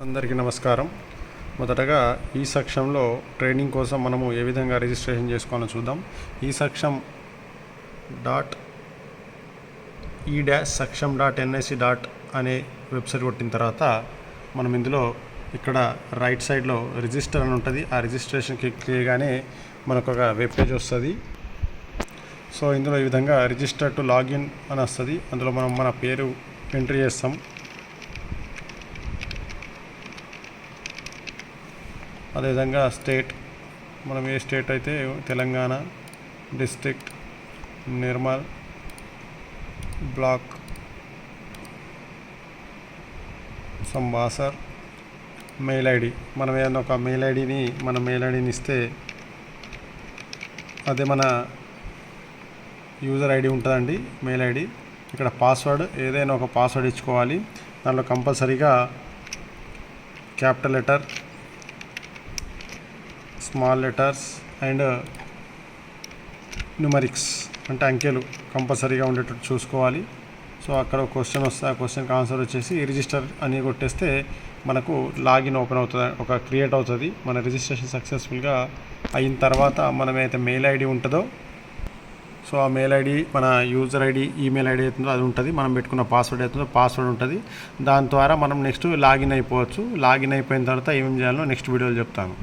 అందరికీ నమస్కారం. మొదటగా ఈ సెక్షన్లో ట్రైనింగ్ కోసం మనము ఏ విధంగా రిజిస్ట్రేషన్ చేసుకోవాలో చూద్దాం. ఈ సెక్షన్ .e-section.nic. అనే వెబ్సైట్ కొట్టిన తర్వాత మనం ఇందులో ఇక్కడ రైట్ సైడ్లో రిజిస్టర్ అని ఉంటుంది. ఆ రిజిస్ట్రేషన్ క్లిక్ చేయగానే మనకు ఒక వెబ్ పేజ్ వస్తుంది. సో ఇందులో ఈ విధంగా రిజిస్టర్ టు లాగిన్ అని వస్తుంది. అందులో మనం మన పేరు ఎంట్రీ చేస్తాం. అదేవిధంగా స్టేట్, మనం ఏ స్టేట్ అయితే తెలంగాణ, డిస్ట్రిక్ట్ నిర్మల్, బ్లాక్ సంబాసర్, మెయిల్ ఐడి, మనం ఏదైనా ఒక మెయిల్ ఐడిని ఇస్తే అదే మన యూజర్ ఐడి ఉంటుందండి. మెయిల్ ఐడి ఇక్కడ పాస్వర్డ్, ఏదైనా ఒక పాస్వర్డ్ ఇచ్చుకోవాలి. దాంట్లో కంపల్సరీగా capital letter, small letters and numerics అంటే అంకెలు కంపల్సరీగా ఉండేటట్టు చూసుకోవాలి. సో అక్కడ ఒక క్వశ్చన్ వస్తే ఆ క్వశ్చన్కి ఆన్సర్ వచ్చేసి రిజిస్టర్ అని కొట్టేస్తే మనకు లాగిన్ ఓపెన్ అవుతుంది, ఒక క్రియేట్ అవుతుంది. మన రిజిస్ట్రేషన్ సక్సెస్ఫుల్గా అయిన తర్వాత మనమైతే మెయిల్ ఐడి ఉంటుందో, సో ఆ మెయిల్ ఐడి మన యూజర్ ఐడి, ఈమెయిల్ ఐడి అవుతుందో అది ఉంటుంది. మనం పెట్టుకున్న పాస్వర్డ్ అవుతుందో పాస్వర్డ్ ఉంటుంది. దాని ద్వారా మనం నెక్స్ట్ లాగిన్ అయిపోవచ్చు. లాగిన్ అయిపోయిన తర్వాత ఏమేమి చేయాలో నెక్స్ట్ వీడియోలో చెప్తాను.